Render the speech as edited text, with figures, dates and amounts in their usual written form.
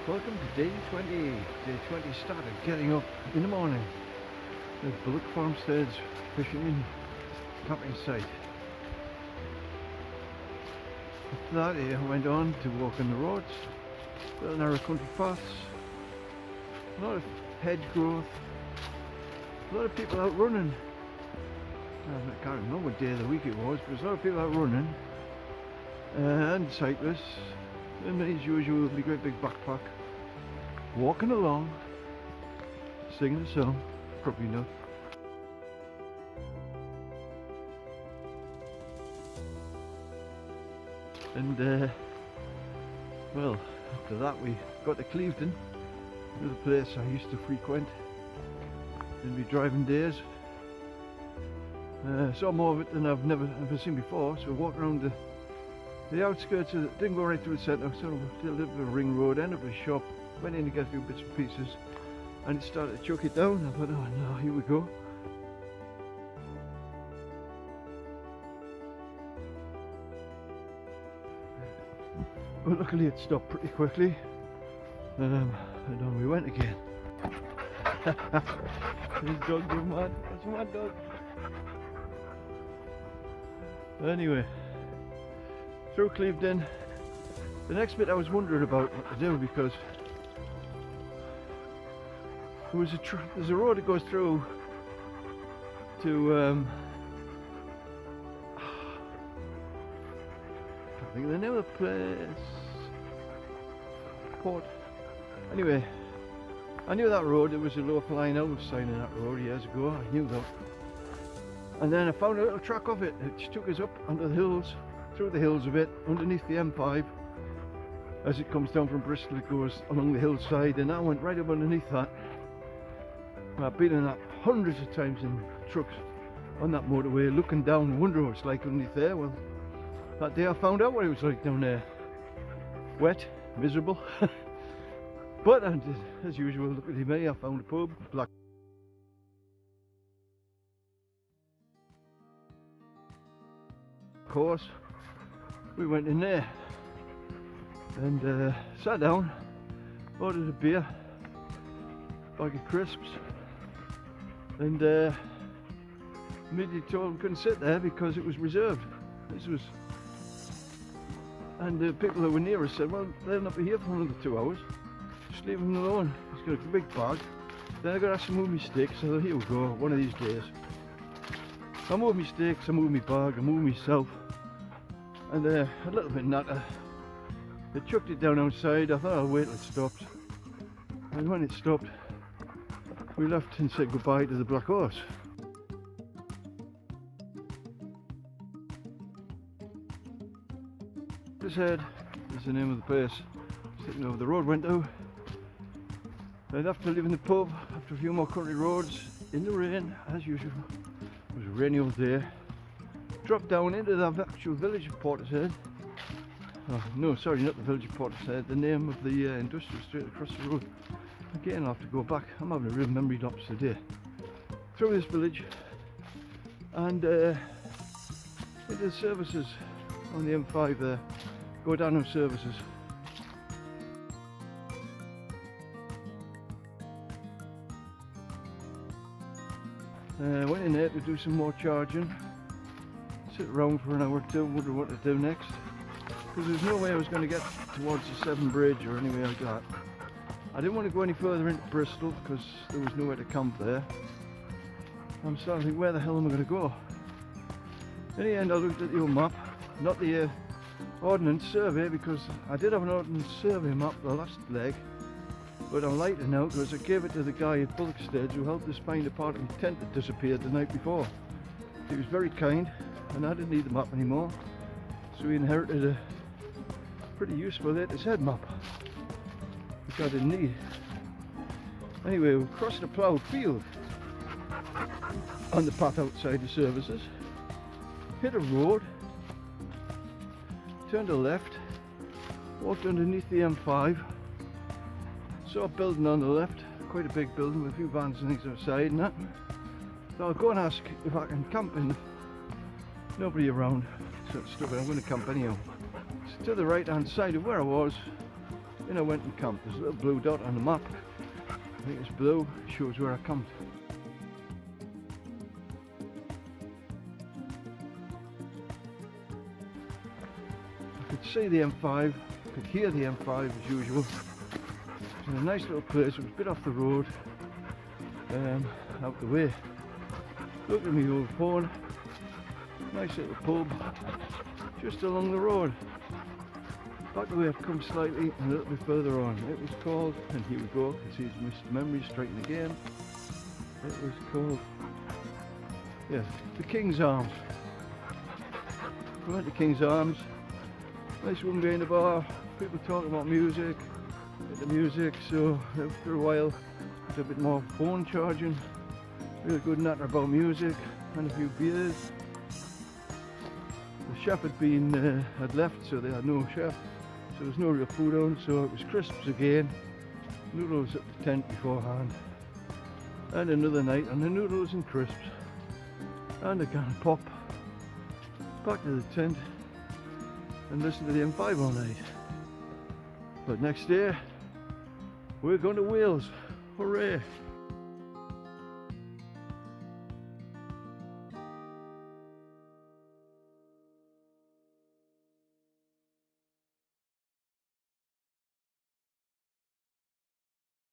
Welcome to day 20. Day 20 started getting up in the morning. The Bullock Farmstead's fishing in camping site. After that, I went on to walk on the roads, little narrow country paths, a lot of hedge growth, a lot of people out running. I can't remember what day of the week it was, but there's a lot of people out running, and cyclists, and as usual with a great big backpack, walking along, singing a song, probably not. And well, after that we got to Clevedon, another place I used to frequent in my driving days. Saw more of it than I've never seen before, so walked around the outskirts of it, didn't go right through the centre, sort of did a little bit of a ring road, ended up at a shop, went in to get a few bits and pieces, and it started to chuck it down. I thought, oh no, here we go. But luckily it stopped pretty quickly, and on we went again. This dog's a mad, that's a mad dog. Anyway, through Clevedon. The next bit I was wondering about what to do, because there's a road that goes through to I can't think of the name of the place. Port. Anyway, I knew that road. There was a local line-out sign in that road years ago. I knew that. And then I found a little track of it, which took us up onto the hills, through the hills a bit, underneath the M5. As it comes down from Bristol, it goes along the hillside, and I went right up underneath that. I've been in that hundreds of times in trucks on that motorway, looking down, wondering what it's like underneath there. Well, that day I found out what it was like down there. Wet, miserable. But as usual, look at me, I found a pub, black. Of course, we went in there and sat down, ordered a beer, bag of crisps, and immediately told them we couldn't sit there because it was reserved. And the people that were near us said, well, they'll not be here for another 2 hours, just leave them alone. He's got a big bag. Then I got to ask him to move my sticks, so here we go, one of these days. I moved my sticks, I moved my bag, I moved myself, and a little bit natter. They chucked it down outside. I thought I'll wait till it stopped, and when it stopped, we left and said goodbye to the Black Horse. This head is the name of the place, sitting over the road went to. And after leaving the pub, after a few more country roads, in the rain, as usual, it was a rainy old day, dropped down into the actual village of Portishead. Oh, no, sorry, not the village of Portishead, the name of the industrial street across the road. Again, I'll have to go back. I'm having a real memory lapse today. Through this village and into the services on the M5 there. Go down on services. Went in there to do some more charging. Sit around for an hour or two, wonder what to do next. Because there's no way I was going to get towards the Severn Bridge or anywhere like that. I didn't want to go any further into Bristol because there was nowhere to camp there. I'm starting to think, where the hell am I going to go? In the end I looked at the old map, not the Ordnance Survey, because I did have an Ordnance Survey map the last leg, but I'm lighter now because I gave it to the guy at Bullockstead who helped us find a part of my tent that disappeared the night before. He was very kind and I didn't need the map anymore, so we inherited a pretty useful latest head map, which I didn't need. Anyway, we crossed a ploughed field on the path outside the services, hit a road, turned to the left, walked underneath the M5, saw a building on the left, quite a big building with a few vans and things outside and that. So I'll go and ask if I can camp in. Nobody around, so it's stupid, I'm going to camp anyhow. So to the right hand side of where I was, Then I went and camped. There's a little blue dot on the map. I think it's blue, it shows where I camped. I could see the M5, I could hear the M5 as usual. It's in a nice little place, it was a bit off the road, out the way. Look at my old phone, nice little pub, just along the road. Back away I've come slightly and a little bit further on. It was called, and here we go, I see his missed memory striking again. It was called, yeah, the King's Arms. We went to King's Arms. Nice one behind the bar, people talking about music, the music, so after a while did a bit more phone charging, really good natter about music and a few beers. The chef had left, so they had no chef, so there was no real food on, so it was crisps again, noodles at the tent beforehand, and another night on the noodles and crisps, and a can of pop, back to the tent and listen to the M5 all night. But next day we're going to Wales, hooray!